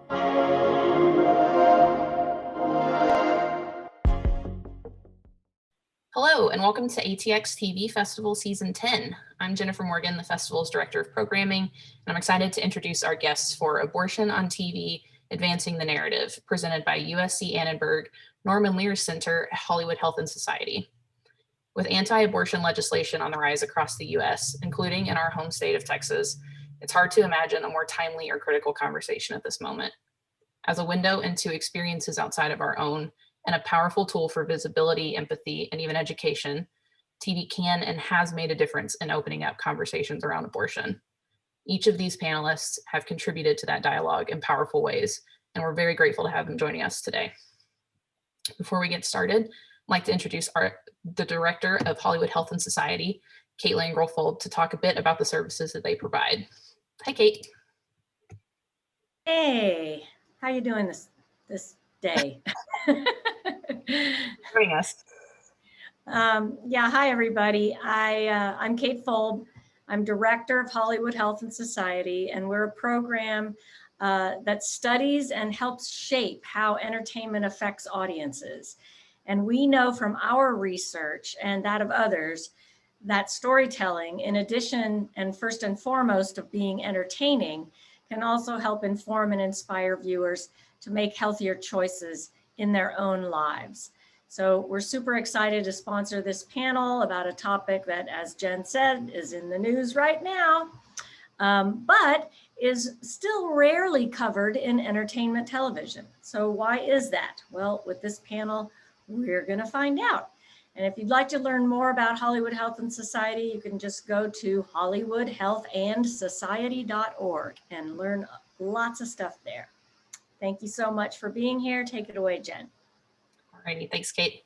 Hello, and welcome to ATX TV Festival Season 10. I'm Jennifer Morgan, the festival's Director of Programming, and I'm excited to introduce our guests for Abortion on TV, Advancing the Narrative, presented by USC Annenberg Norman Lear Center at Hollywood Health and Society. With anti-abortion legislation on the rise across the US, including in our home state of Texas, it's hard to imagine a more timely or critical conversation at this moment. As a window into experiences outside of our own, and a powerful tool for visibility, empathy, and even education, TV can and has made a difference in opening up conversations around abortion. Each of these panelists have contributed to that dialogue in powerful ways, and we're very grateful to have them joining us today. Before we get started, I'd like to introduce the Director of Hollywood Health and Society, Caitlin Grolfold, to talk a bit about the services that they provide. Hi, Kate. Hey, how you doing this day? Joining us. Yeah, hi everybody. I'm Kate Fold. I'm Director of Hollywood Health and Society, and we're a program that studies and helps shape how entertainment affects audiences. And we know from our research and that of others that storytelling, in addition and first and foremost of being entertaining, can also help inform and inspire viewers to make healthier choices in their own lives. So we're super excited to sponsor this panel about a topic that, as Jen said, is in the news right now, but is still rarely covered in entertainment television. So why is that? Well, with this panel, we're gonna find out. And if you'd like to learn more about Hollywood Health and Society, you can just go to hollywoodhealthandsociety.org and learn lots of stuff there. Thank you so much for being here. Take it away, Jen. Alrighty, thanks, Kate.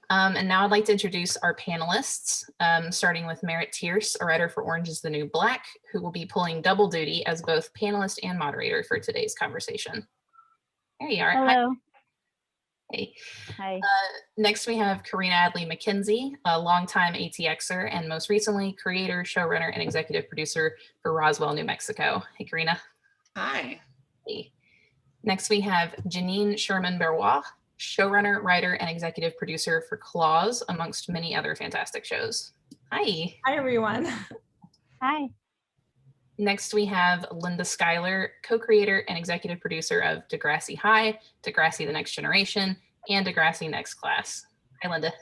And now I'd like to introduce our panelists, starting with Merritt Tierce, a writer for Orange is the New Black, who will be pulling double duty as both panelist and moderator for today's conversation. There you are. Hello. Hey. Hi. Next, we have Carina Adly MacKenzie, a longtime ATXer and most recently creator, showrunner, and executive producer for Roswell, New Mexico. Hey, Carina. Hi. Hey. Next, we have Janine Sherman-Berrois, showrunner, writer, and executive producer for Claws, amongst many other fantastic shows. Hi. Hi, everyone. Hi. Next, we have Linda Schuyler, co-creator and executive producer of Degrassi High, Degrassi The Next Generation, and Degrassi Next Class. Hi, Linda.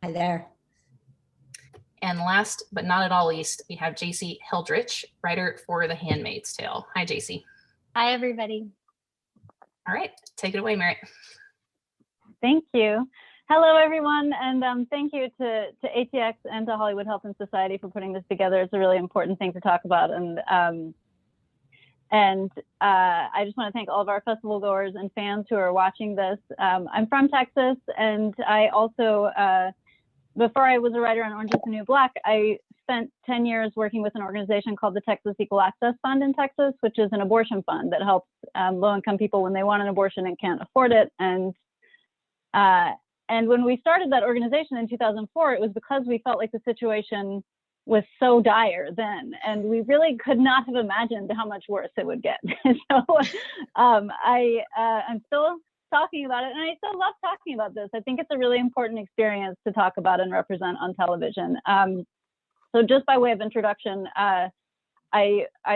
Hi there. And last but not at all least, we have JC Heldrich, writer for The Handmaid's Tale. Hi, JC. Hi, everybody. All right, take it away, Merritt. Thank you. Hello, everyone, and thank you to ATX and to Hollywood Health and Society for putting this together. It's a really important thing to talk about, and I just want to thank all of our festival goers and fans who are watching this. I'm from Texas, and I also, before I was a writer on Orange is the New Black, I spent 10 years working with an organization called the Texas Equal Access Fund in Texas, which is an abortion fund that helps low-income people when they want an abortion and can't afford it. And when we started that organization in 2004, it was because we felt like the situation was so dire then, and we really could not have imagined how much worse it would get. So I'm still talking about it, and I still love talking about this. I think it's a really important experience to talk about and represent on television. So just by way of introduction, I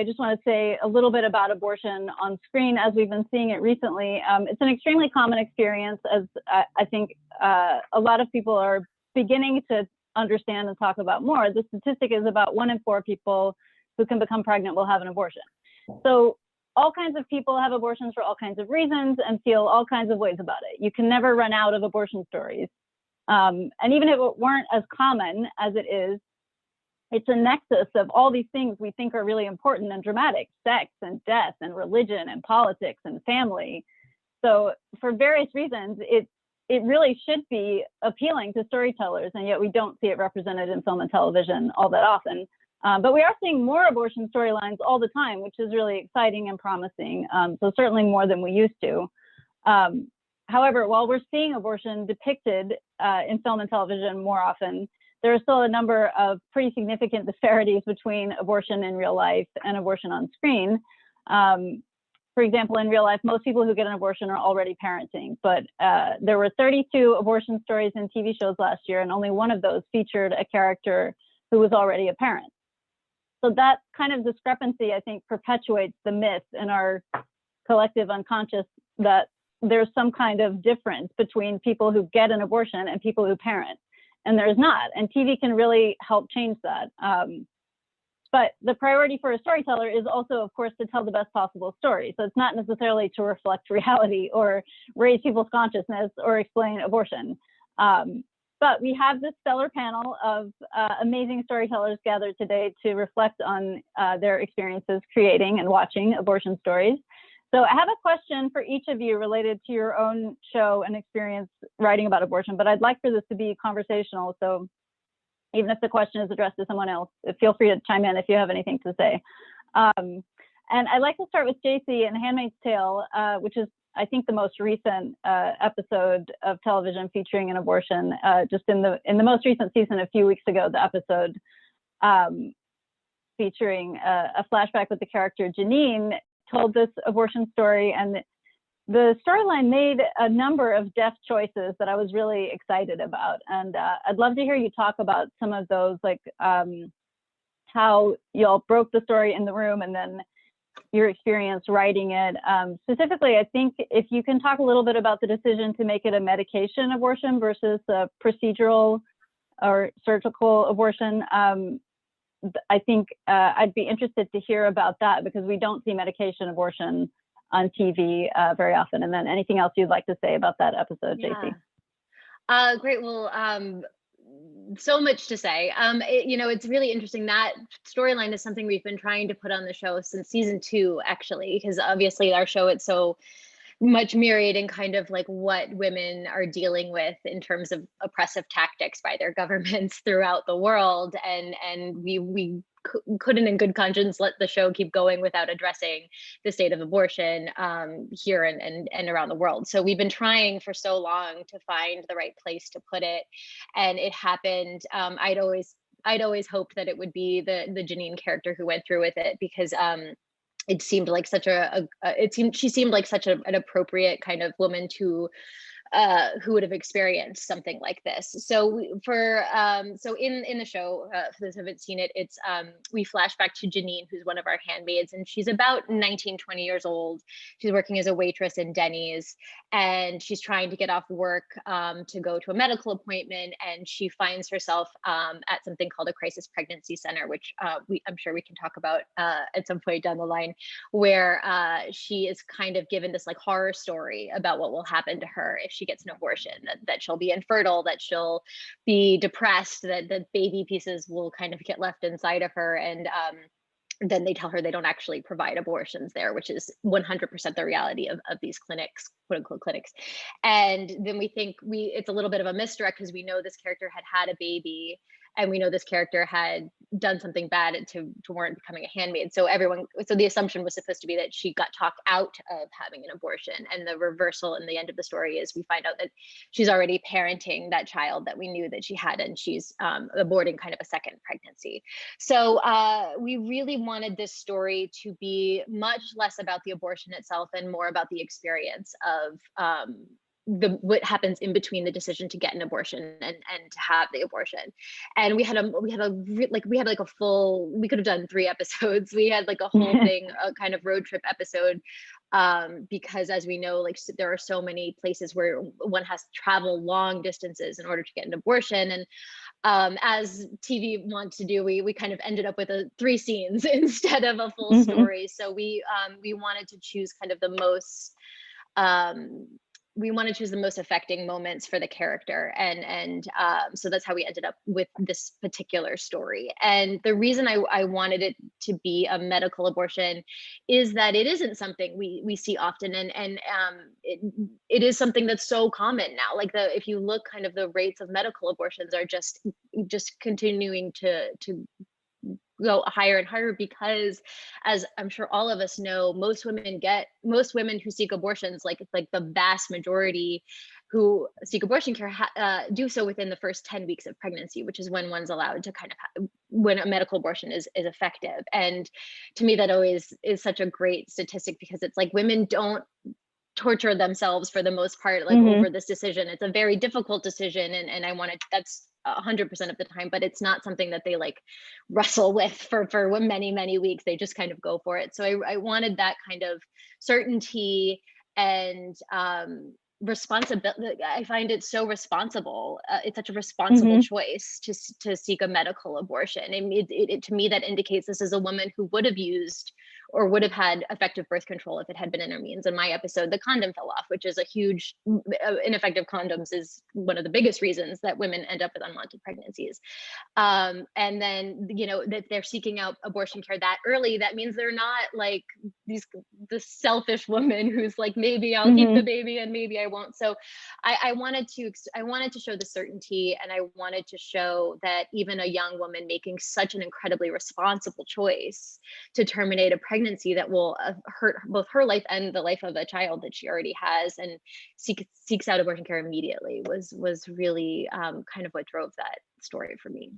just want to say a little bit about abortion on screen as we've been seeing it recently. It's an extremely common experience, as I think a lot of people are beginning to understand and talk about more. The statistic is about 1 in 4 people who can become pregnant will have an abortion. So all kinds of people have abortions for all kinds of reasons and feel all kinds of ways about it. You can never run out of abortion stories. And even if it weren't as common as it is, it's a nexus of all these things we think are really important and dramatic: sex and death and religion and politics and family. So for various reasons, it really should be appealing to storytellers, and yet we don't see it represented in film and television all that often. But we are seeing more abortion storylines all the time, which is really exciting and promising. So certainly more than we used to. However, while we're seeing abortion depicted in film and television more often, there are still a number of pretty significant disparities between abortion in real life and abortion on screen. for example, in real life, most people who get an abortion are already parenting, but there were 32 abortion stories in TV shows last year, and only one of those featured a character who was already a parent. So that kind of discrepancy, I think, perpetuates the myth in our collective unconscious that there's some kind of difference between people who get an abortion and people who parent, and there's not. And TV can really help change that. But the priority for a storyteller is also, of course, to tell the best possible story. So it's not necessarily to reflect reality or raise people's consciousness or explain abortion. But we have this stellar panel of amazing storytellers gathered today to reflect on their experiences creating and watching abortion stories. So I have a question for each of you related to your own show and experience writing about abortion, but I'd like for this to be conversational. So even if the question is addressed to someone else, feel free to chime in if you have anything to say. And I'd like to start with JC and Handmaid's Tale, which is, I think, the most recent episode of television featuring an abortion. Just in the most recent season, a few weeks ago, the episode featuring a flashback with the character Janine told this abortion story, and the storyline made a number of deft choices that I was really excited about. And I'd love to hear you talk about some of those, like how y'all broke the story in the room and then your experience writing it. Specifically, I think if you can talk a little bit about the decision to make it a medication abortion versus a procedural or surgical abortion. I think I'd be interested to hear about that, because we don't see medication abortion on TV very often. And then anything else you'd like to say about that episode, JC? Great. Well, so much to say. It's really interesting. That storyline is something we've been trying to put on the show since season 2, actually, because obviously our show, it's so much myriad in kind of like what women are dealing with in terms of oppressive tactics by their governments throughout the world. And we couldn't in good conscience let the show keep going without addressing the state of abortion here and around the world. So we've been trying for so long to find the right place to put it, and it happened. I'd always hoped that it would be the Janine character who went through with it, because it seemed like she seemed like such an appropriate kind of woman to who would have experienced something like this. So in the show, for those who haven't seen it, it's we flash back to Janine, who's one of our handmaids, and she's about 19, 20 years old. She's working as a waitress in Denny's, and she's trying to get off work to go to a medical appointment, and she finds herself at something called a crisis pregnancy center, which I'm sure we can talk about at some point down the line, where she is kind of given this like horror story about what will happen to her if she gets an abortion, that she'll be infertile, that she'll be depressed, that the baby pieces will kind of get left inside of her. And then they tell her they don't actually provide abortions there, which is 100% the reality of these clinics, quote unquote clinics. And then we think it's a little bit of a misdirect, because we know this character had a baby, and we know this character had done something bad to warrant becoming a handmaid. So the assumption was supposed to be that she got talked out of having an abortion. And the reversal in the end of the story is we find out that she's already parenting that child that we knew that she had, and she's aborting kind of a second pregnancy. So we really wanted this story to be much less about the abortion itself and more about the experience of what happens in between the decision to get an abortion and to have the abortion. And we could have done 3 episodes. We had like a whole thing, a kind of road trip episode, because as we know, like there are so many places where one has to travel long distances in order to get an abortion. And as TV wants to do, we kind of ended up with 3 scenes instead of a full story. So we wanted to choose kind of the most affecting moments for the character. And so that's how we ended up with this particular story. And the reason I wanted it to be a medical abortion is that it isn't something we see often. And it is something that's so common now. Like if you look, kind of the rates of medical abortions are just continuing to go higher and higher, because as I'm sure all of us know, most women who seek abortions, like the vast majority who seek abortion care do so within the first 10 weeks of pregnancy, which is when one's allowed to kind of when a medical abortion is effective. And to me, that always is such a great statistic, because it's like women don't torture themselves for the most part, like over this decision. It's a very difficult decision, and I want to, that's 100% of the time, but it's not something that they like wrestle with for many weeks. They just kind of go for it. So I wanted that kind of certainty and responsibility. I find it so responsible. It's such a responsible choice to seek a medical abortion. I mean, it to me, that indicates this is a woman who would have used or would have had effective birth control if it had been in her means. In my episode, the condom fell off, which is a huge, ineffective condoms is one of the biggest reasons that women end up with unwanted pregnancies. And then, you know, that they're seeking out abortion care that early, that means they're not like the selfish woman who's like, maybe I'll keep the baby and maybe I won't. So I wanted to show the certainty, and I wanted to show that even a young woman making such an incredibly responsible choice to terminate a pregnancy that will hurt both her life and the life of a child that she already has, and seeks out abortion care immediately was really kind of what drove that story for me.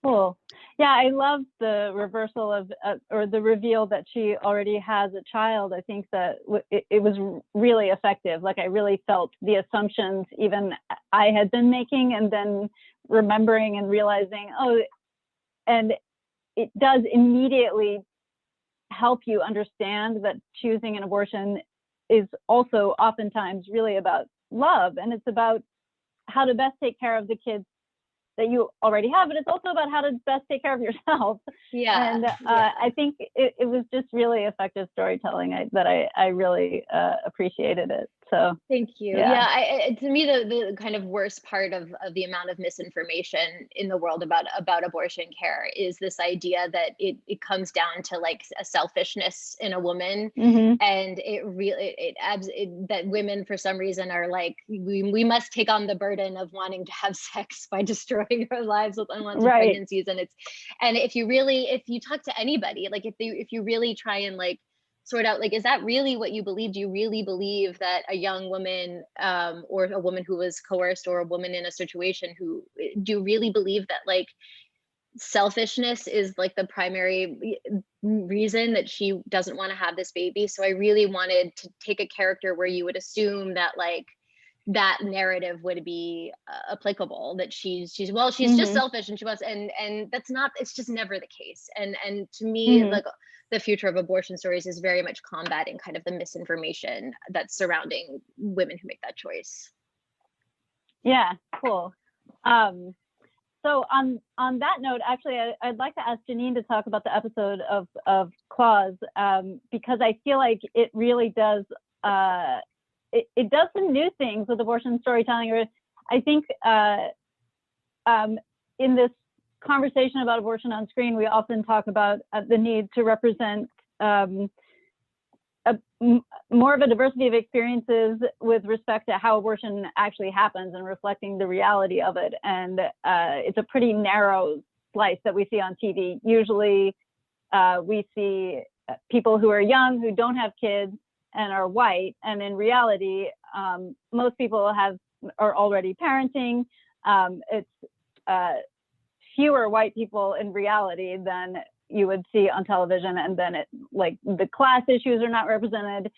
Cool. Yeah, I love the reversal of or the reveal that she already has a child. I think that it was really effective. Like, I really felt the assumptions even I had been making, and then remembering and realizing, oh, and it does immediately help you understand that choosing an abortion is also oftentimes really about love, and it's about how to best take care of the kids that you already have, but it's also about how to best take care of yourself. Yeah. And I think it was just really effective storytelling that I really appreciated it. So thank you. Yeah, to me, the kind of worst part of the amount of misinformation in the world about abortion care is this idea that it comes down to like a selfishness in a woman, and that women for some reason are like, we must take on the burden of wanting to have sex by destroying our lives with unwanted pregnancies. And if you talk to anybody, like if you really try and like sort out, like, is that really what you believe? Do you really believe that a young woman or a woman who was coerced, or a woman in a situation do you really believe that like selfishness is like the primary reason that she doesn't want to have this baby? So I really wanted to take a character where you would assume that like that narrative would be applicable, that she's just selfish and she wants, and that's not, it's just never the case. And to me, like, the future of abortion stories is very much combating kind of the misinformation that's surrounding women who make that choice. Yeah, cool. So on that note, actually, I'd like to ask Janine to talk about the episode of Clause, because I feel like it really does it does some new things with abortion storytelling. Or I think in this conversation about abortion on screen, we often talk about the need to represent more of a diversity of experiences with respect to how abortion actually happens and reflecting the reality of it. And it's a pretty narrow slice that we see on TV. Usually we see people who are young, who don't have kids, and are white, and in reality, most people are already parenting. It's fewer white people in reality than you would see on television, and then like the class issues are not represented.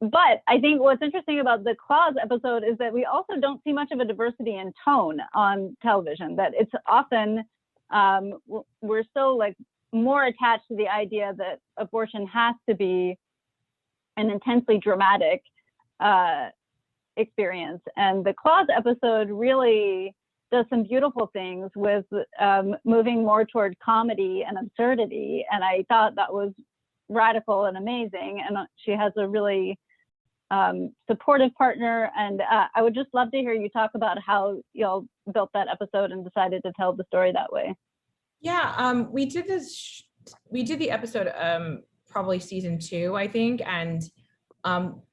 But I think what's interesting about the Clause episode is that we also don't see much of a diversity in tone on television. That it's often we're still like more attached to the idea that abortion has to be an intensely dramatic experience. And the Clause episode really does some beautiful things with moving more toward comedy and absurdity. And I thought that was radical and amazing. And she has a really supportive partner. And I would just love to hear you talk about how y'all built that episode and decided to tell the story that way. Yeah, we did the episode probably season 2, I think. And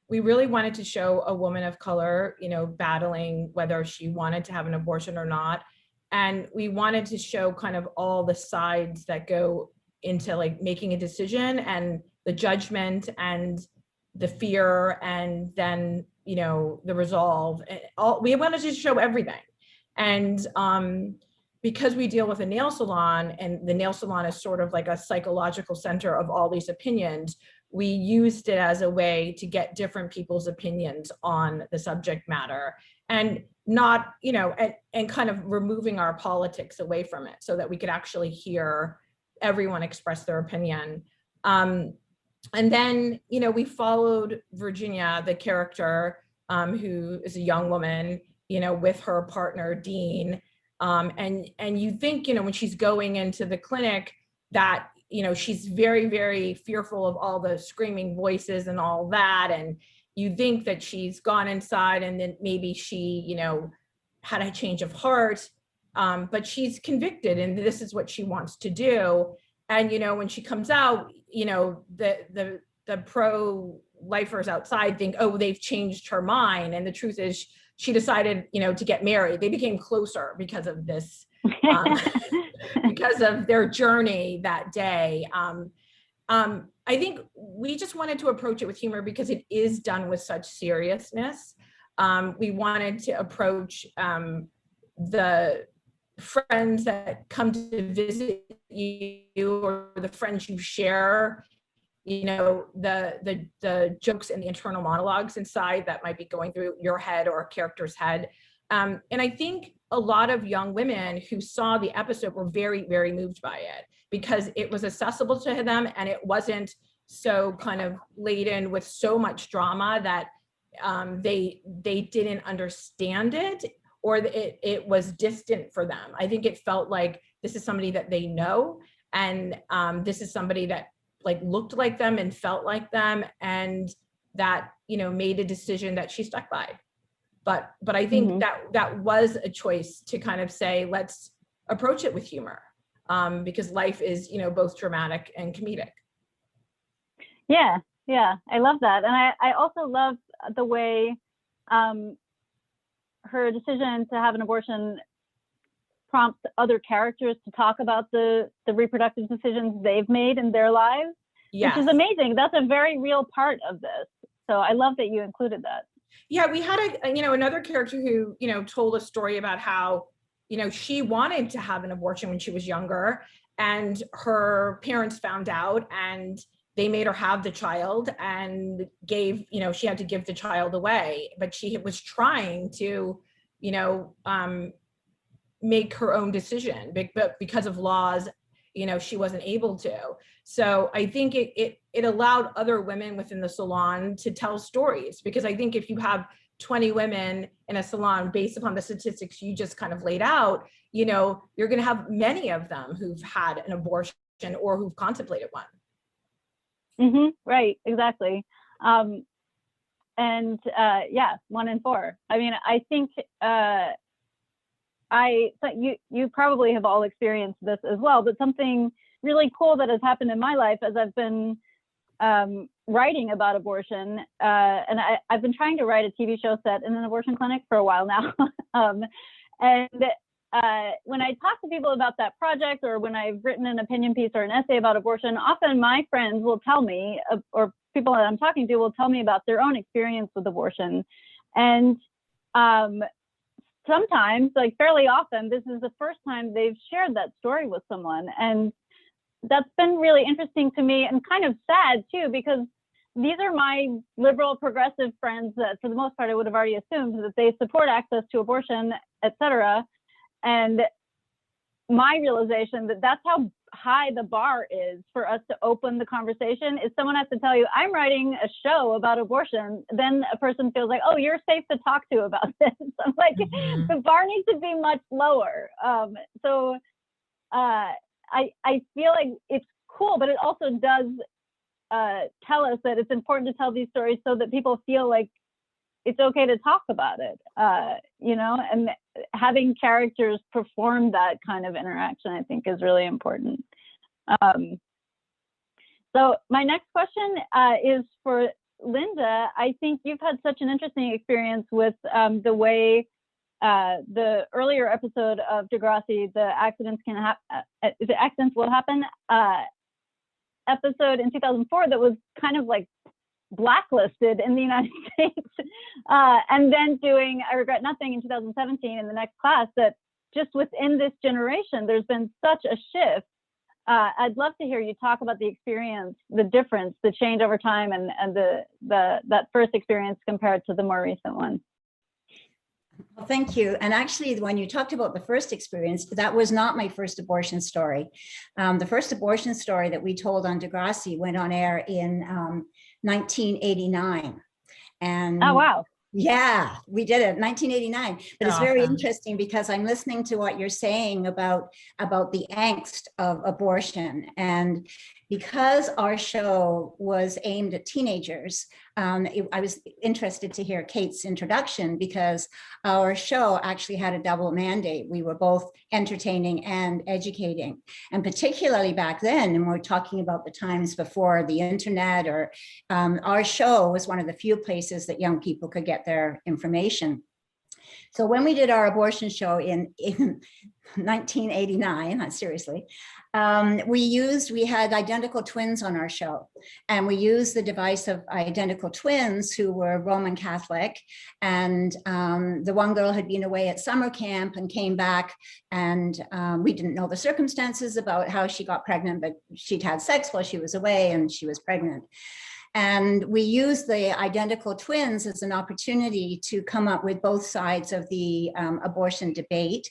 we really wanted to show a woman of color, you know, battling whether she wanted to have an abortion or not. And we wanted to show kind of all the sides that go into like making a decision, and the judgment, and the fear, and then, you know, the resolve. And all, we wanted to show everything. And because we deal with a nail salon, and the nail salon is sort of like a psychological center of all these opinions, we used it as a way to get different people's opinions on the subject matter, and not, you know, and kind of removing our politics away from it so that we could actually hear everyone express their opinion. And then, you know, we followed Virginia, the character, who is a young woman, you know, with her partner, Dean. And you think, you know, when she's going into the clinic that, you know, she's very, very fearful of all the screaming voices and all that. And you think that she's gone inside and then maybe she, you know, had a change of heart, but she's convicted and this is what she wants to do. And, you know, when she comes out, you know, the pro-lifers outside think, oh, they've changed her mind. And the truth is she decided, you know, to get married. They became closer because of this, because of their journey that day. I think we just wanted to approach it with humor because it is done with such seriousness. We wanted to approach the friends that come to visit you, or the friends you share, you know, the jokes and the internal monologues inside that might be going through your head or a character's head. And I think a lot of young women who saw the episode were very, very moved by it because it was accessible to them and it wasn't so kind of laden with so much drama that they didn't understand it, or it was distant for them. I think it felt like this is somebody that they know, and this is somebody that like looked like them and felt like them, and that, you know, made a decision that she stuck by. But I think that was a choice to kind of say, let's approach it with humor, because life is, you know, both dramatic and comedic. Yeah, I love that. And I also love the way her decision to have an abortion prompts other characters to talk about the reproductive decisions they've made in their lives, yes. Which is amazing. That's a very real part of this. So I love that you included that. Yeah, we had another character who, you know, told a story about how, you know, she wanted to have an abortion when she was younger, and her parents found out and they made her have the child and gave, you know, she had to give the child away, but she was trying to, you know, make her own decision, but because of laws, you know, she wasn't able to. So I think it allowed other women within the salon to tell stories, because I think if you have 20 women in a salon, based upon the statistics you just kind of laid out, you know, you're going to have many of them who've had an abortion or who've contemplated one. Right, exactly. Yeah, 1 in 4. I mean, I think you probably have all experienced this as well, but something really cool that has happened in my life as I've been writing about abortion, and I've been trying to write a TV show set in an abortion clinic for a while now. When I talk to people about that project, or when I've written an opinion piece or an essay about abortion, often my friends will tell me, or people that I'm talking to will tell me about their own experience with abortion. And sometimes, like fairly often, this is the first time they've shared that story with someone. And that's been really interesting to me, and kind of sad too, because these are my liberal progressive friends that for the most part I would have already assumed that they support access to abortion, etc. And my realization that that's how high the bar is for us to open the conversation is someone has to tell you, I'm writing a show about abortion. Then a person feels like, oh, you're safe to talk to about this. I'm like, the bar needs to be much lower. I feel like it's cool, but it also does tell us that it's important to tell these stories so that people feel like it's okay to talk about it, you know, and having characters perform that kind of interaction, I think, is really important. So my next question is for Linda. I think you've had such an interesting experience with the way the earlier episode of Degrassi, the accidents will happen, episode in 2004 that was kind of like blacklisted in the United States. And then doing I Regret Nothing in 2017 in the next class, that just within this generation, there's been such a shift. I'd love to hear you talk about the experience, the difference, the change over time, and that first experience compared to the more recent one. Well, thank you. And actually, when you talked about the first experience, that was not my first abortion story. The first abortion story that we told on Degrassi went on air in 1989. And oh, wow. Yeah, we did it, 1989. But it's very Awesome. interesting because I'm listening to what you're saying about the angst of abortion. And because our show was aimed at teenagers, I was interested to hear Kate's introduction, because our show actually had a double mandate. We were both entertaining and educating. And particularly back then, and we're talking about the times before the internet, or our show was one of the few places that young people could get their information. So when we did our abortion show in 1989, seriously, we had identical twins on our show, and we used the device of identical twins who were Roman Catholic, and the one girl had been away at summer camp and came back, and we didn't know the circumstances about how she got pregnant, but she'd had sex while she was away and she was pregnant. And we used the identical twins as an opportunity to come up with both sides of the abortion debate.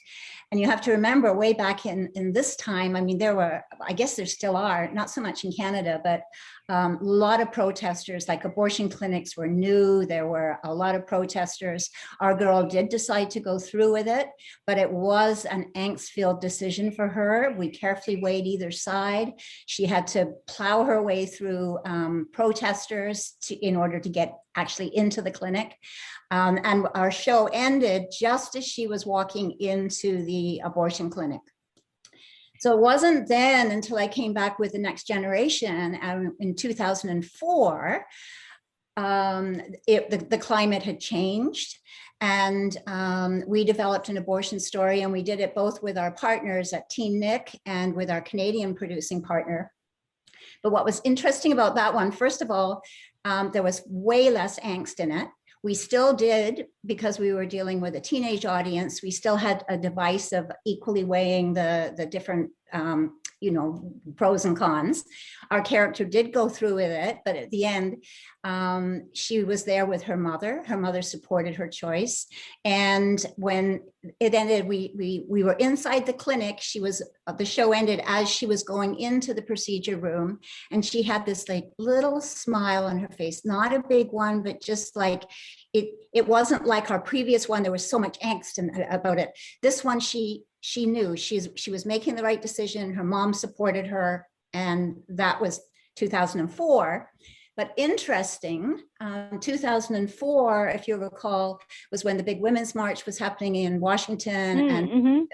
And you have to remember, way back in this time, I mean, there were, I guess there still are, not so much in Canada, but a lot of protesters, like abortion clinics were new. There were a lot of protesters. Our girl did decide to go through with it, but it was an angst-filled decision for her. We carefully weighed either side. She had to plow her way through protesters in order to get actually into the clinic. And our show ended just as she was walking into the abortion clinic. So it wasn't then until I came back with The Next Generation in 2004, the climate had changed, and we developed an abortion story, and we did it both with our partners at Teen Nick and with our Canadian producing partner. But what was interesting about that one, first of all, there was way less angst in it. We still did, because we were dealing with a teenage audience, we still had a device of equally weighing the different, pros and cons. Our character did go through with it, but at the end, she was there with her mother. Her mother supported her choice. And when it ended, we were inside the clinic. The show ended as she was going into the procedure room, and she had this like little smile on her face, not a big one, but just like, it wasn't like our previous one. There was so much angst about it. This one, she knew she was making the right decision. Her mom supported her, and that was 2004. But interesting, 2004, if you recall, was when the big Women's March was happening in Washington.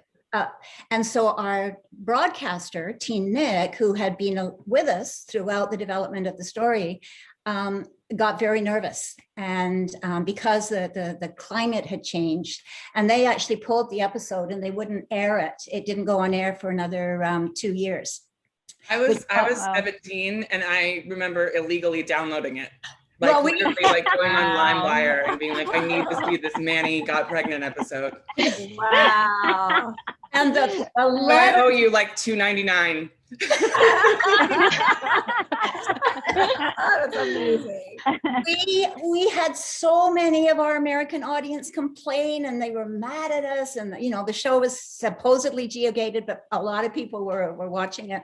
And so our broadcaster, Teen Nick, who had been with us throughout the development of the story, got very nervous, and because the climate had changed, and they actually pulled the episode and they wouldn't air it. It didn't go on air for another 2 years. I was 17, and I remember illegally downloading it. Like, Well, literally, like going on LimeWire and being like, I need to see this Manny got pregnant episode. Wow. And I owe you like $2.99. That's amazing. We had so many of our American audience complain, and they were mad at us, and the show was supposedly geo-gated, but a lot of people were watching it.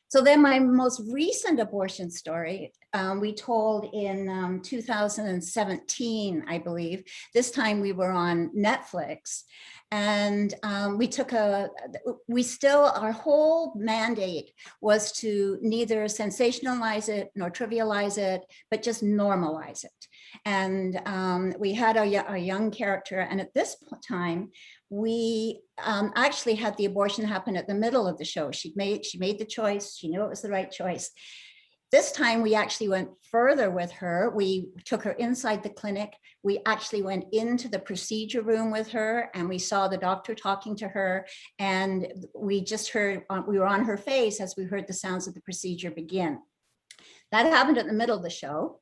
So then my most recent abortion story, we told in 2017, I believe. This time we were on Netflix, and our whole mandate was to neither sensationalize it nor trivialize it, but just normalize it. And we had a young character, and at this time, we actually had the abortion happen at the middle of the show. She made the choice. She knew it was the right choice. This time we actually went further with her. We took her inside the clinic. We actually went into the procedure room with her, and we saw the doctor talking to her, and we just heard, we were on her face as we heard the sounds of the procedure begin. That happened in the middle of the show.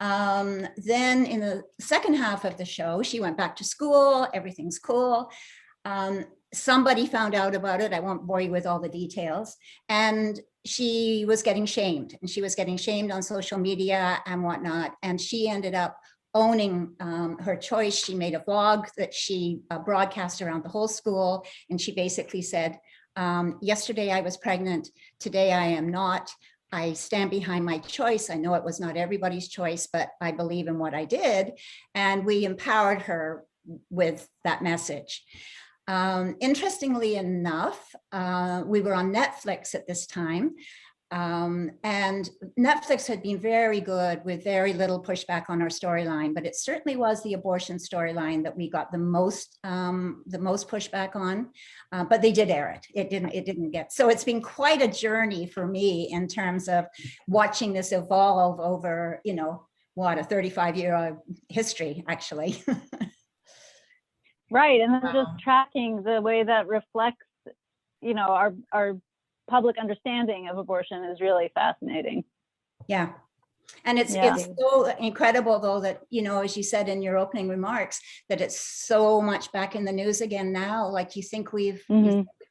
Then in the second half of the show, she went back to school, everything's cool. Somebody found out about it. I won't bore you with all the details. And she was getting shamed, and she was getting shamed on social media and whatnot. And she ended up owning her choice. She made a vlog that she broadcast around the whole school. And she basically said, yesterday I was pregnant, today I am not. I stand behind my choice. I know it was not everybody's choice, but I believe in what I did. And we empowered her with that message. Interestingly enough, we were on Netflix at this time. And Netflix had been very good with very little pushback on our storyline, but it certainly was the abortion storyline that we got the most pushback on. But they did air it. It didn't get. So it's been quite a journey for me in terms of watching this evolve over, you know, what, a 35-year history, actually. Right, and then just tracking the way that reflects, you know, our public understanding of abortion is really fascinating. Yeah. And it's so incredible, though, that, you know, as you said in your opening remarks, that it's so much back in the news again now. Like, you think we've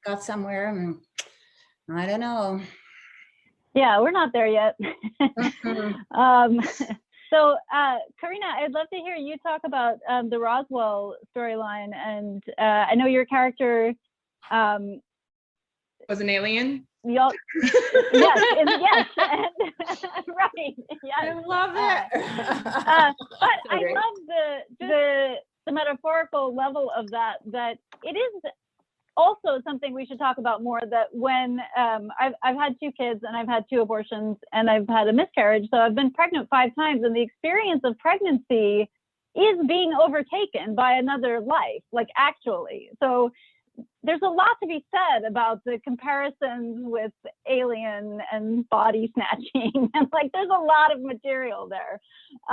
got somewhere, and I don't know. Yeah, we're not there yet. So, Carina, I'd love to hear you talk about the Roswell storyline. And I know your character was an alien. Yes, yes, right. Yes. I love it. But I love the metaphorical level of that it is also something we should talk about more, that when I've had 2 kids and I've had 2 abortions and I've had a miscarriage, so I've been pregnant 5 times, and the experience of pregnancy is being overtaken by another life, like, actually. So there's a lot to be said about the comparisons with Alien and body snatching, and like, there's a lot of material there.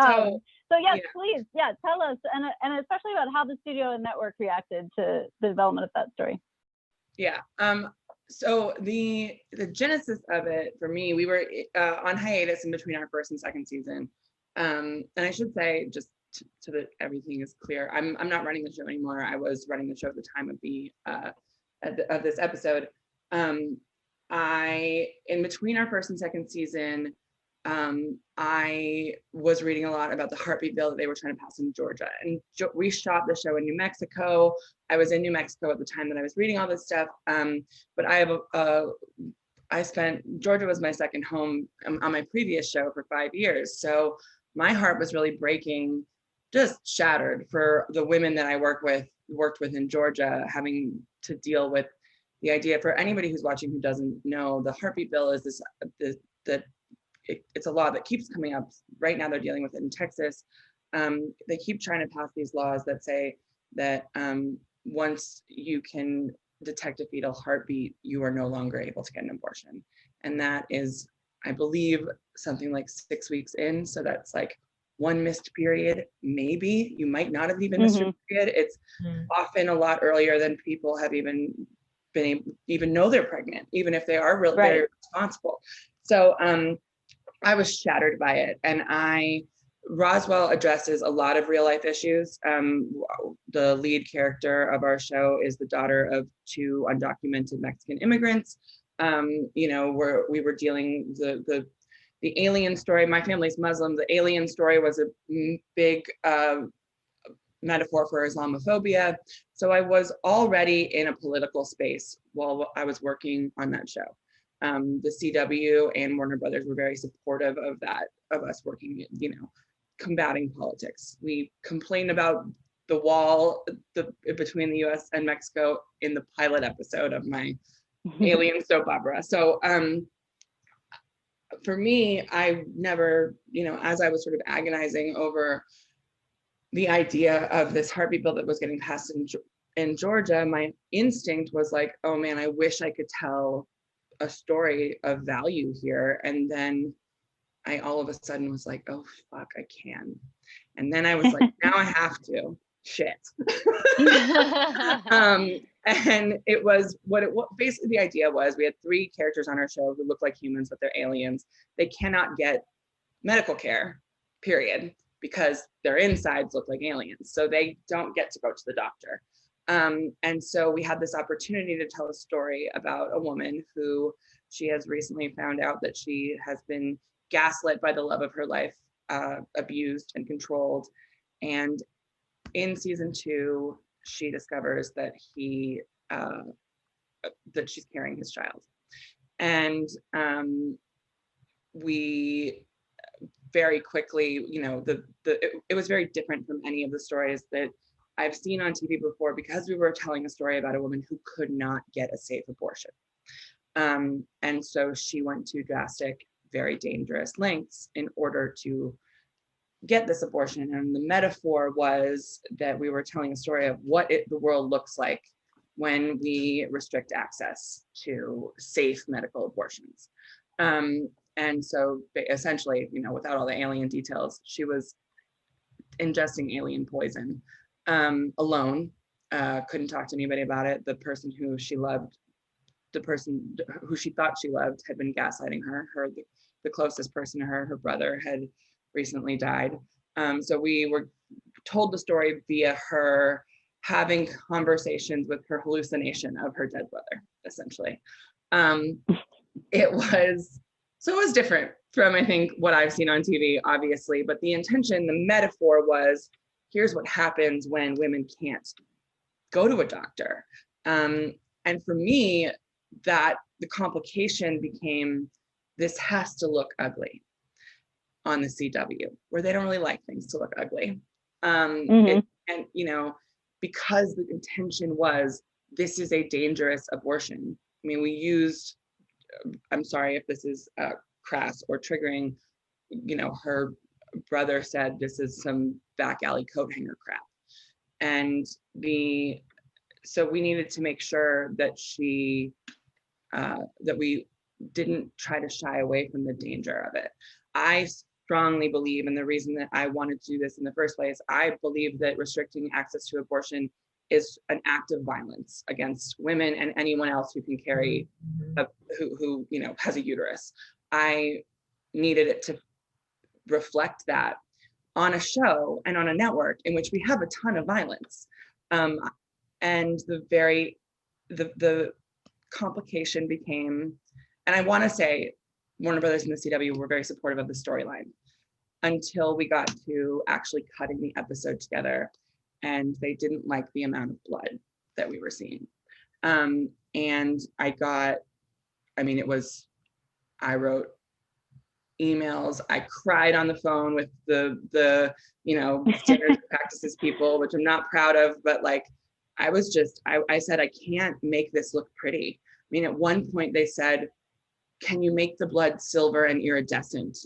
So yes, please, tell us, and especially about how the studio and network reacted to the development of that story. Yeah. So the genesis of it for me, we were on hiatus in between our first and second season. And I should say, just so that everything is clear, I'm not running the show anymore. I was running the show at the time of of this episode. In between our first and second season, I was reading a lot about the heartbeat bill that they were trying to pass in Georgia, and we shot the show in New Mexico. I was in New Mexico at the time that I was reading all this stuff. But Georgia was my second home on my previous show for 5 years. So my heart was really breaking, just shattered, for the women that I worked with in Georgia, having to deal with the idea. For anybody who's watching who doesn't know, the heartbeat bill is it's a law that keeps coming up. Right now they're dealing with it in Texas. They keep trying to pass these laws that say that once you can detect a fetal heartbeat, you are no longer able to get an abortion. And that is, I believe, something like 6 weeks in. So that's like 1 missed period. Maybe you might not have even missed your period. It's often a lot earlier than people have even know they're pregnant, even if they are really very responsible. So I was shattered by it. And Roswell addresses a lot of real life issues. The lead character of our show is the daughter of 2 undocumented Mexican immigrants. You know, we were dealing the alien story. My family's Muslim. The alien story was a big metaphor for Islamophobia. So I was already in a political space while I was working on that show. The CW and Warner Brothers were very supportive of that, of us working, you know, combating politics. We complained about the wall between the US and Mexico in the pilot episode of my alien soap opera. So for me, I never, you know, as I was sort of agonizing over the idea of this heartbeat bill that was getting passed in Georgia, my instinct was like, oh man, I wish I could tell a story of value here. And then I all of a sudden was like, oh fuck, I can. And then I was like, now I have to. Shit. And it was what basically the idea was, we had 3 characters on our show who look like humans, but they're aliens. They cannot get medical care, period, because their insides look like aliens. So they don't get to go to the doctor. And so we had this opportunity to tell a story about a woman who she has recently found out that she has been gaslit by the love of her life, abused and controlled. And in season 2, she discovers that that she's carrying his child. And we very quickly, you know, it was very different from any of the stories that I've seen on TV before, because we were telling a story about a woman who could not get a safe abortion. And so she went to drastic, very dangerous lengths in order to get this abortion. And the metaphor was that we were telling a story of what the world looks like when we restrict access to safe medical abortions. And so essentially, you know, without all the alien details, she was ingesting alien poison alone, couldn't talk to anybody about it. The person who she loved, the person who she thought she loved, had been gaslighting her. The closest person to her brother, had recently died. So we were told the story via her having conversations with her hallucination of her dead brother, essentially. It was different from, I think, what I've seen on TV, obviously, but the intention, the metaphor was, here's what happens when women can't go to a doctor. And for me, that the complication became, this has to look ugly on the CW, where they don't really like things to look ugly. And, you know, because the intention was, this is a dangerous abortion. I mean, we used, I'm sorry if this is crass or triggering, you know, her brother said this is some back alley coat hanger crap. And so we needed to make sure that that we didn't try to shy away from the danger of it. I strongly believe, and the reason that I wanted to do this in the first place, I believe that restricting access to abortion is an act of violence against women and anyone else who can carry, who you know, has a uterus. I needed it to reflect that on a show and on a network in which we have a ton of violence. And the complication became, and I want to say Warner Brothers and the CW were very supportive of the storyline until we got to actually cutting the episode together, and they didn't like the amount of blood that we were seeing. And I wrote emails, I cried on the phone with the you know, standards practices people, which I'm not proud of, but like, I said, I can't make this look pretty. I mean, at one point they said, can you make the blood silver and iridescent?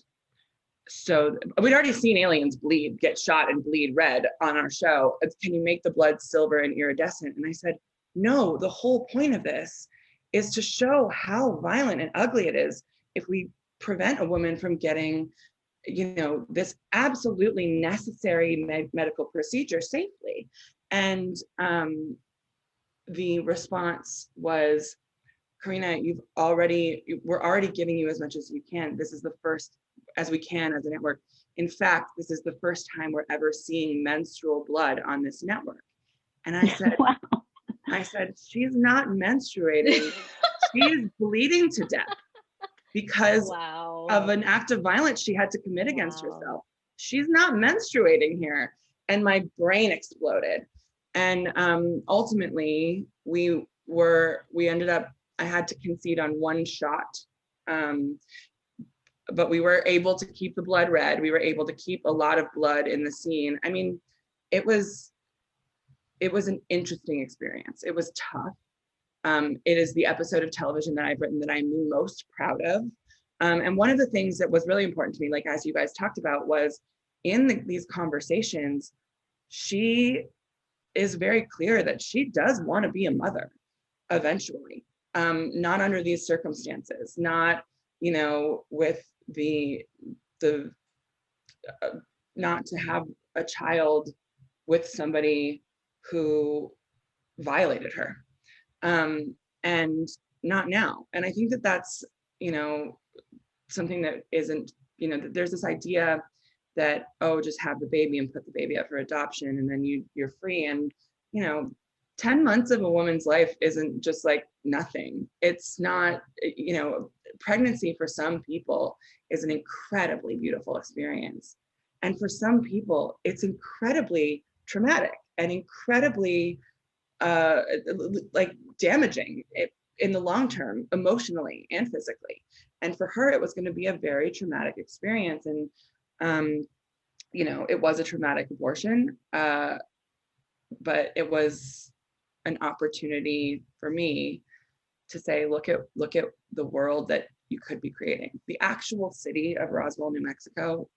So we'd already seen aliens get shot and bleed red on our show. Can you make the blood silver and iridescent? And I said, no, the whole point of this is to show how violent and ugly it is if we prevent a woman from getting, you know, this absolutely necessary medical procedure safely. And the response was, Carina, we're already giving you as much as you can. This is the first, as we can as a network. In fact, this is the first time we're ever seeing menstrual blood on this network. And I said, wow. I said, she's not menstruating. She is bleeding to death because of an act of violence she had to commit against herself. She's not menstruating here. And my brain exploded. And ultimately, we ended up, I had to concede on one shot, but we were able to keep the blood red. We were able to keep a lot of blood in the scene. I mean, it was an interesting experience. It was tough. It is the episode of television that I've written that I'm most proud of. And one of the things that was really important to me, like as you guys talked about, was in these conversations, she is very clear that she does want to be a mother eventually. Not under these circumstances, not, you know, with not to have a child with somebody who violated her, and not now. And I think that that's, you know, something that isn't there's this idea that, oh, just have the baby and put the baby up for adoption and then you're free. And 10 months of a woman's life isn't just like nothing. It's not, pregnancy for some people is an incredibly beautiful experience. And for some people, it's incredibly traumatic and incredibly like damaging in the long term, emotionally and physically. And for her, it was going to be a very traumatic experience. And, it was a traumatic abortion, but it was an opportunity for me to say, look at the world that you could be creating. The actual city of Roswell, New Mexico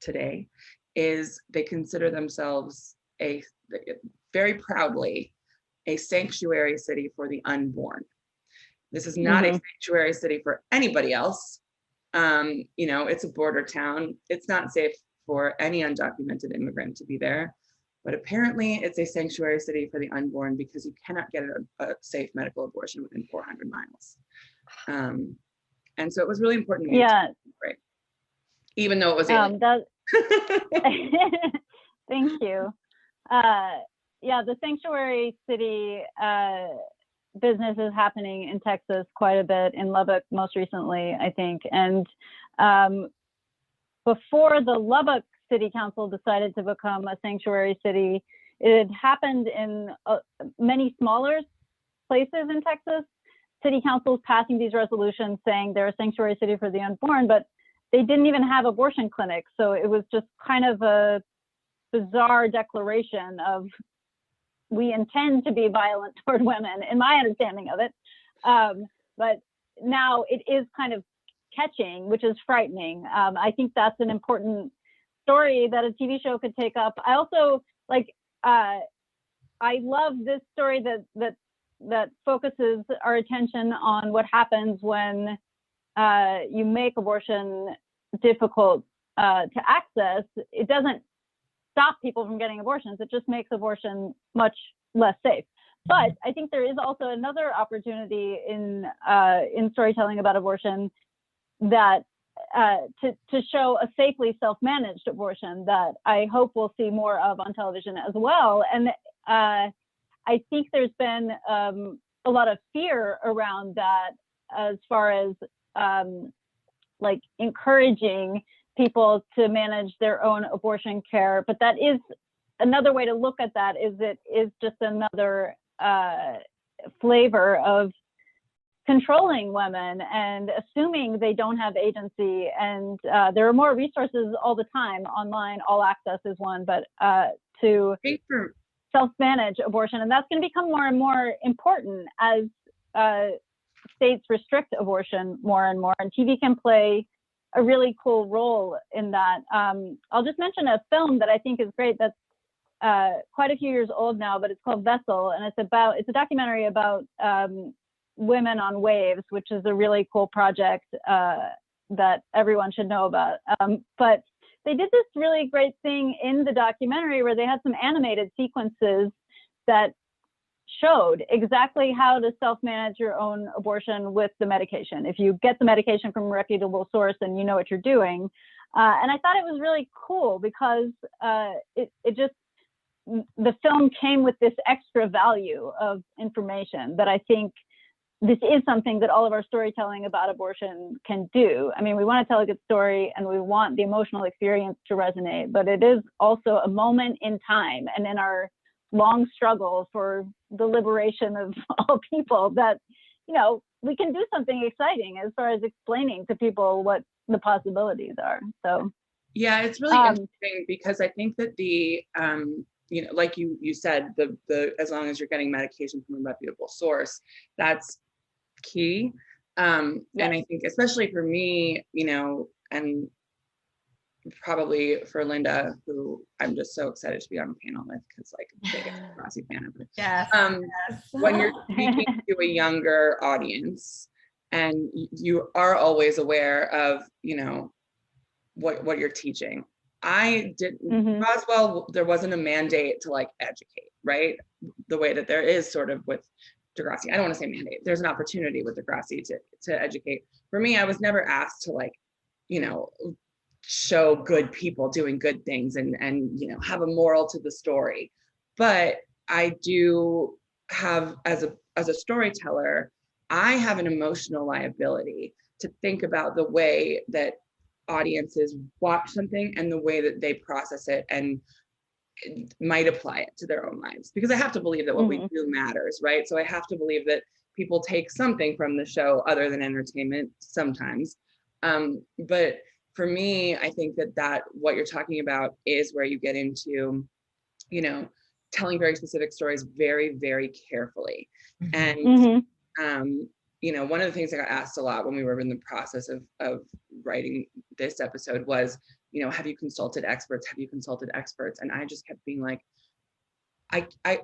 today they consider themselves very proudly a sanctuary city for the unborn. This is not a sanctuary city for anybody else. It's a border town. It's not safe for any undocumented immigrant to be there. But apparently it's a sanctuary city for the unborn because you cannot get a safe medical abortion within 400 miles. And so it was really important to me. Yeah. Right. Even though it was alien. Thank you. The sanctuary city business is happening in Texas quite a bit, in Lubbock most recently, I think. And before the Lubbock City Council decided to become a sanctuary city, it had happened in many smaller places in Texas. City councils passing these resolutions saying they're a sanctuary city for the unborn, but they didn't even have abortion clinics. So it was just kind of a bizarre declaration of, we intend to be violent toward women, in my understanding of it. But now it is kind of catching, which is frightening. I think that's an important story that a TV show could take up. I also I love this story that focuses our attention on what happens when you make abortion difficult to access. It doesn't stop people from getting abortions. It just makes abortion much less safe. But I think there is also another opportunity in storytelling about abortion that to show a safely self-managed abortion that I hope we'll see more of on television as well. And I think there's been a lot of fear around that as far as like encouraging people to manage their own abortion care. But that is another way to look at that, is it is just another flavor of controlling women and assuming they don't have agency. And there are more resources all the time online. All Access is one, but to self-manage abortion. And that's going to become more and more important as states restrict abortion more and more. And TV can play a really cool role in that. I'll just mention a film that I think is great that's quite a few years old now, but it's called Vessel. And it's a documentary about women on waves, which is a really cool project that everyone should know about. But they did this really great thing in the documentary where they had some animated sequences that showed exactly how to self-manage your own abortion with the medication. If you get the medication from a reputable source and you know what you're doing. And I thought it was really cool because the film came with this extra value of information that I think this is something that all of our storytelling about abortion can do. I mean, we want to tell a good story and we want the emotional experience to resonate, but it is also a moment in time and in our long struggle for the liberation of all people that, we can do something exciting as far as explaining to people what the possibilities are. So yeah, it's really interesting because I think that like you said, the as long as you're getting medication from a reputable source, that's key. Yes. And I think especially for me, and probably for Linda, who I'm just so excited to be on the panel with, because like I'm a big Degrassi fan of it. Yes. When you're speaking to a younger audience and you are always aware of, what you're teaching. I didn't, Roswell, there wasn't a mandate to like educate, right? The way that there is sort of with Degrassi. I don't want to say mandate. There's an opportunity with Degrassi to educate. For me, I was never asked to like, show good people doing good things and you know, have a moral to the story. But I do have, as a storyteller, I have an emotional liability to think about the way that audiences watch something and the way that they process it and might apply it to their own lives, because I have to believe that what we do matters, right? So I have to believe that people take something from the show other than entertainment sometimes. But for me, I think that what you're talking about is where you get into, you know, telling very specific stories very, very carefully. And you know, one of the things I got asked a lot when we were in the process of writing this episode was, you know, have you consulted experts? Have you consulted experts? And I just kept being like,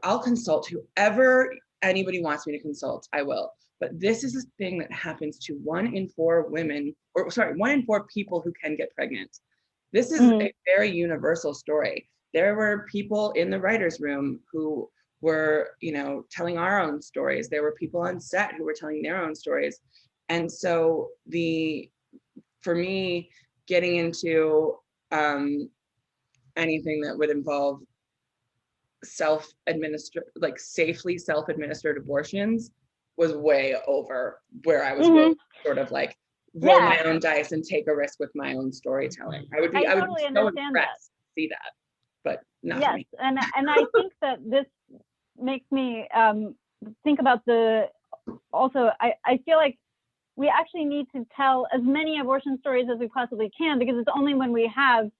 I'll consult whoever anybody wants me to consult, I will. But this is a thing that happens to 1 in 4 women, or sorry, 1 in 4 people who can get pregnant. This is a very universal story. There were people in the writer's room who were, you know, telling our own stories. There were people on set who were telling their own stories. And so for me, getting into anything that would involve safely self-administered abortions was way over where I was willing to sort of like roll my own dice and take a risk with my own storytelling. I would be totally so understand impressed to see that, but not for me. and I think that this makes me think about I feel like we actually need to tell as many abortion stories as we possibly can, because it's only when we have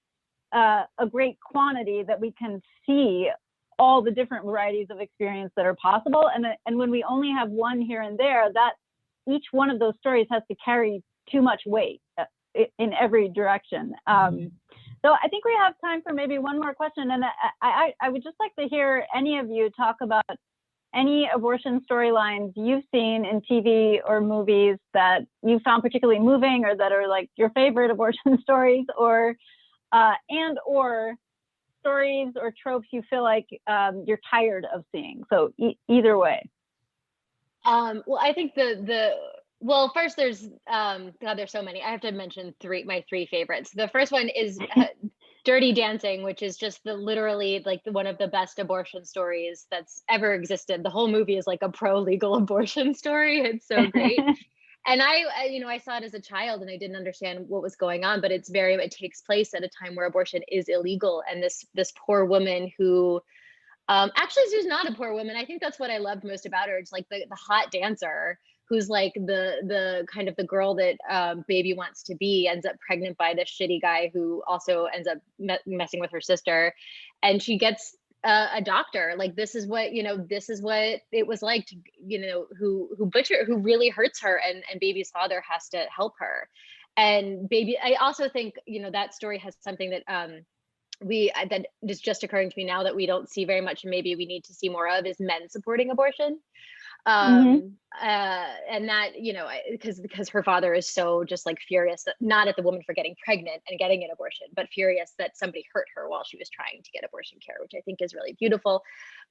a great quantity that we can see all the different varieties of experience that are possible. And when we only have one here and there, that each one of those stories has to carry too much weight in every direction. So I think we have time for maybe one more question. And I would just like to hear any of you talk about any abortion storylines you've seen in TV or movies that you found particularly moving, or that are like your favorite abortion stories, or stories or tropes you feel like you're tired of seeing. So either way. Well, I think well, first there's God, there's so many. I have to mention my three favorites. The first one is Dirty Dancing, which is just literally like one of the best abortion stories that's ever existed. The whole movie is like a pro-legal abortion story. It's so great. And I saw it as a child and I didn't understand what was going on, but it takes place at a time where abortion is illegal. And this poor woman who, actually she's not a poor woman. I think that's what I loved most about her. It's like the hot dancer who's like the kind of the girl that baby wants to be, ends up pregnant by this shitty guy who also ends up messing with her sister. And she gets a doctor. Like, this is what it was like to, who really hurts her, and baby's father has to help her. And baby, I also think, that story has something that that is just occurring to me now that we don't see very much, and maybe we need to see more of, is men supporting abortion. And that, because her father is so just like furious, not at the woman for getting pregnant and getting an abortion, but furious that somebody hurt her while she was trying to get abortion care, which I think is really beautiful.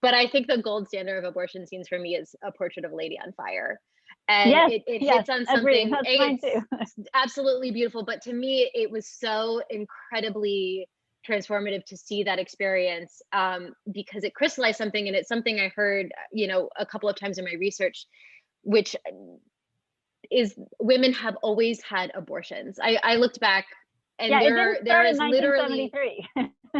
But I think the gold standard of abortion scenes for me is A Portrait of a Lady on Fire. And it hits on something. It's absolutely beautiful. But to me, it was so incredibly transformative to see that experience, because it crystallized something. And it's something I heard, a couple of times in my research, which is women have always had abortions. I looked back, and there is literally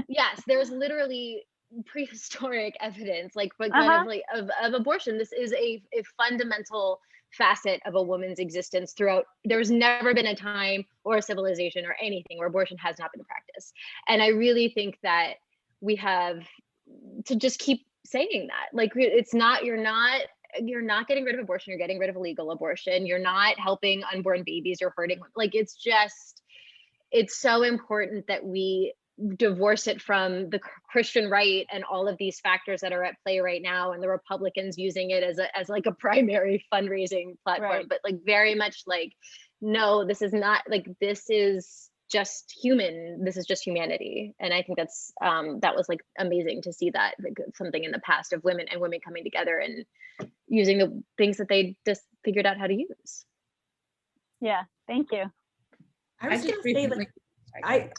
yes, there was literally prehistoric evidence, like of abortion. This is a fundamental facet of a woman's existence throughout. There's never been a time or a civilization or anything where abortion has not been practiced. And I really think that we have to just keep saying that. Like, it's not, you're not getting rid of abortion, you're getting rid of illegal abortion, you're not helping unborn babies, you're hurting. Like, it's so important that we divorce it from the Christian right and all of these factors that are at play right now, and the Republicans using it as like a primary fundraising platform. Right. But like, very much like, no, this is not, like, this is just human. This is just humanity. And I think that's that was like amazing to see that, like, something in the past of women coming together and using the things that they just figured out how to use. Yeah, thank you. I was just I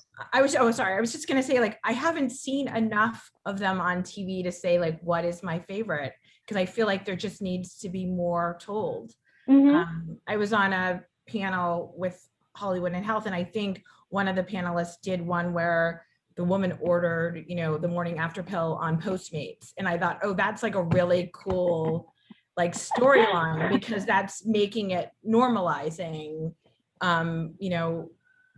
was just gonna say, like, I haven't seen enough of them on TV to say like what is my favorite, because I feel like there just needs to be more told. I was on a panel with Hollywood and Health, and I think one of the panelists did one where the woman ordered, you know, the morning after pill on Postmates, and I thought, oh, that's like a really cool like storyline, because that's making it normalizing, you know,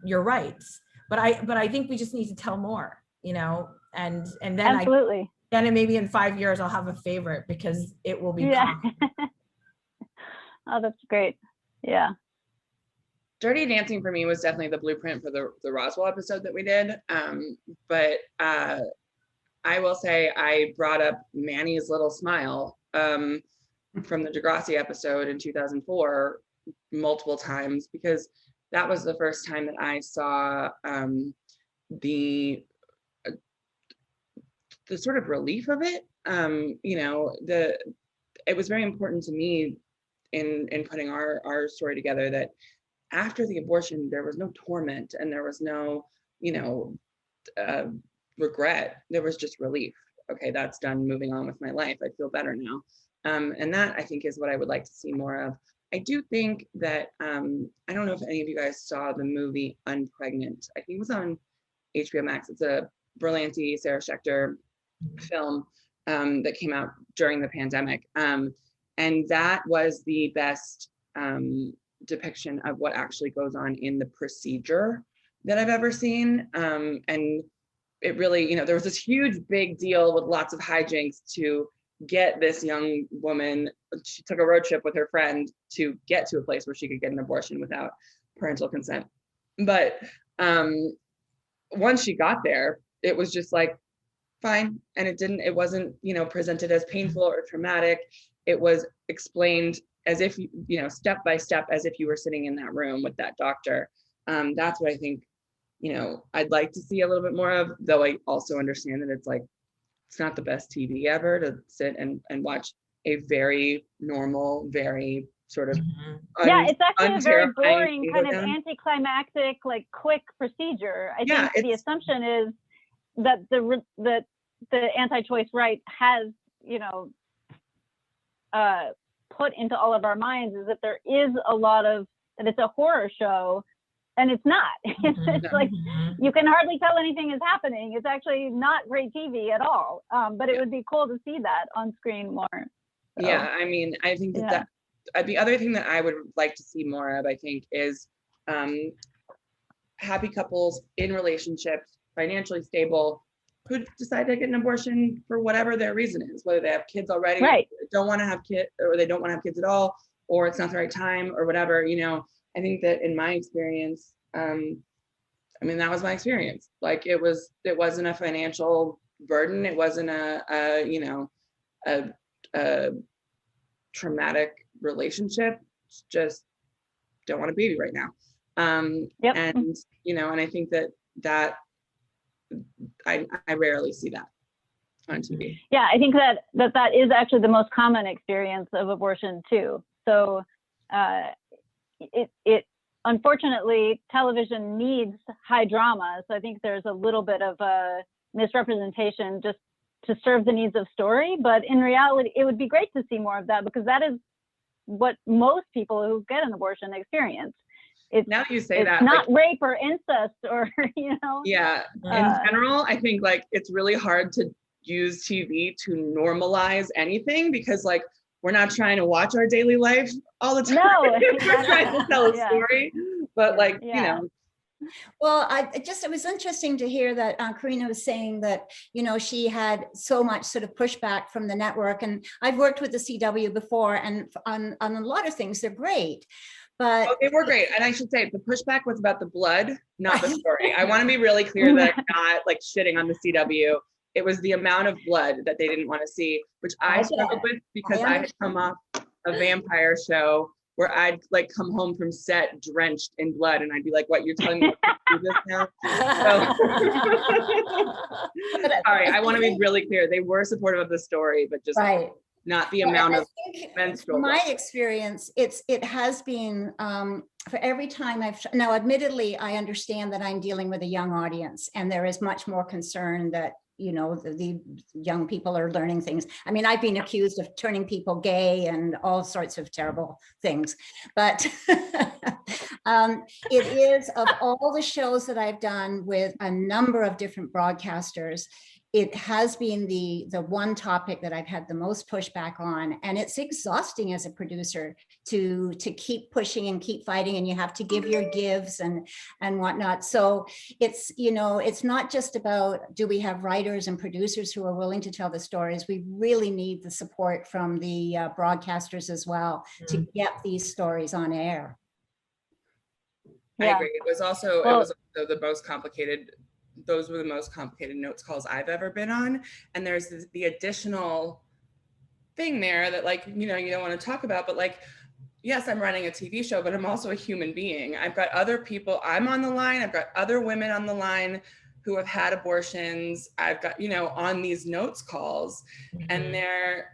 your rights. But I think we just need to tell more, you know, and then absolutely. Then maybe in 5 years I'll have a favorite, because it will be Oh, that's great. Yeah. Dirty Dancing for me was definitely the blueprint for the Roswell episode that we did. But I will say I brought up Manny's Little Smile from the Degrassi episode in 2004 multiple times, because that was the first time that I saw the sort of relief of it. You know, it was very important to me in putting our story together that after the abortion, there was no torment and there was no, you know, regret. There was just relief. Okay, that's done, moving on with my life. I feel better now. And that, I think, is what I would like to see more of. I do think that, I don't know if any of you guys saw the movie Unpregnant. I think it was on HBO Max. It's a Berlanti, Sarah Schechter film that came out during the pandemic. And that was the best depiction of what actually goes on in the procedure that I've ever seen. And it really, you know, there was this huge big deal with lots of hijinks to get this young woman. She took a road trip with her friend to get to a place where she could get an abortion without parental consent. But once she got there, it was just like, fine. And it wasn't, you know, presented as painful or traumatic. It was explained as if, you know, step by step, as if you were sitting in that room with that doctor. That's what I think, you know, I'd like to see a little bit more of, though I also understand that it's like, it's not the best TV ever to sit and watch a very normal, very sort of yeah, it's actually a very boring kind of anticlimactic, like quick procedure. I think the assumption is that the anti-choice right has, you know, put into all of our minds is that there is a lot of, that it's a horror show, and it's not. It's like, you can hardly tell anything is happening. It's actually not great TV at all. But it would be cool to see that on screen more. So, yeah, I mean, I think that the other thing that I would like to see more of, I think, is happy couples in relationships, financially stable, who decide to get an abortion for whatever their reason is, whether they have kids already, don't want to have kids, or they don't want to have kids at all, or it's not the right time, or whatever. You know, I think that in my experience, I mean, that was my experience. Like, it wasn't a financial burden. It wasn't a you know, a traumatic relationship. It's just don't want a baby right now. And you know, and I think that I rarely see that on TV. Yeah, I think that is actually the most common experience of abortion too. So it unfortunately, television needs high drama. So I think there's a little bit of a misrepresentation just to serve the needs of story. But in reality, it would be great to see more of that, because that is what most people who get an abortion experience. It's, now that you say that, not like, rape or incest or, you know. Yeah, in general, I think like it's really hard to use TV to normalize anything, because like we're not trying to watch our daily life all the time. No, we're trying to tell a story, but like, you know. Well, it was interesting to hear that Carina was saying that, you know, she had so much sort of pushback from the network, and I've worked with the CW before, and on a lot of things, they're great. But they were great. And I should say the pushback was about the blood, not the story. I want to be really clear that I'm not like shitting on the CW. It was the amount of blood that they didn't want to see, which I struggled with, because I had come off a vampire show where I'd like come home from set drenched in blood, and I'd be like, what, you're telling me to do this now? So, all right, I want to be really clear. They were supportive of the story, but just not the amount of think menstrual from my blood. experience, it has been for every time now admittedly, I understand that I'm dealing with a young audience and there is much more concern that, you know, the young people are learning things. I mean, I've been accused of turning people gay and all sorts of terrible things, but it is, of all the shows that I've done with a number of different broadcasters, it has been the one topic that I've had the most pushback on, and it's exhausting as a producer to keep pushing and keep fighting, and you have to give your gives and whatnot. So it's, you know, it's not just about, do we have writers and producers who are willing to tell the stories? We really need the support from the broadcasters as well to get these stories on air. I agree. It was also the most complicated. Those were the most complicated notes calls I've ever been on. And there's the additional thing there that, like, you know, you don't want to talk about, but like, yes, I'm running a TV show, but I'm also a human being. I've got other people, I'm on the line. I've got other women on the line who have had abortions. I've got, you know, on these notes calls, and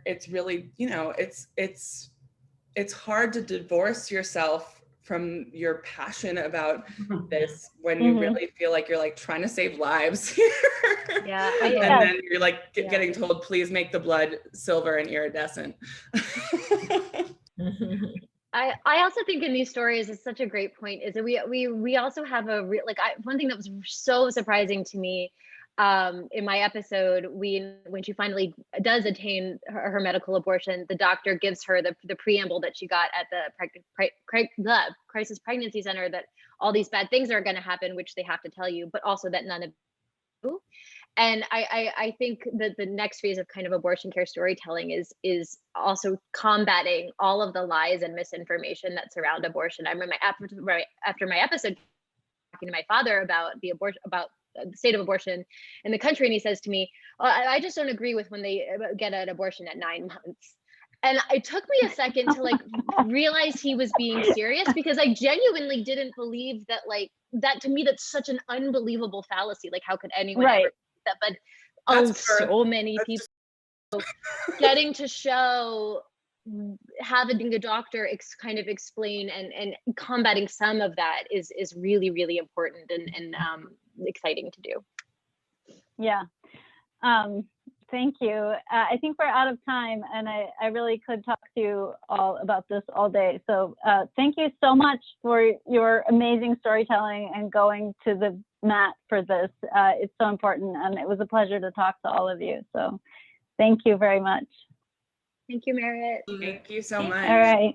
it's really, you know, it's hard to divorce yourself from your passion about this when you really feel like you're like trying to save lives. Yeah. And then you're like getting told, please make the blood silver and iridescent. I also think in these stories, it's such a great point, is that we also have one thing that was so surprising to me in my episode, when she finally does attain her medical abortion, the doctor gives her the preamble that she got at the crisis pregnancy center, that all these bad things are going to happen, which they have to tell you, but also that none of you. And I think that the next phase of kind of abortion care storytelling is also combating all of the lies and misinformation that surround abortion. I remember after my episode, talking to my father about the state of abortion in the country, and he says to me, I just don't agree with when they get an abortion at 9 months. And it took me a second to like realize he was being serious, because I genuinely didn't believe that, like, that to me, that's such an unbelievable fallacy. Like, how could anyone ever believe that? But so many people getting to show, having a doctor kind of explain and combating some of that is really, really important and exciting to do. Yeah. Thank you. I think we're out of time, and I really could talk to you all about this all day. So thank you so much for your amazing storytelling and going to the mat for this. It's so important, and it was a pleasure to talk to all of you. So thank you very much. Thank you, Merritt. Thank you so much. All right.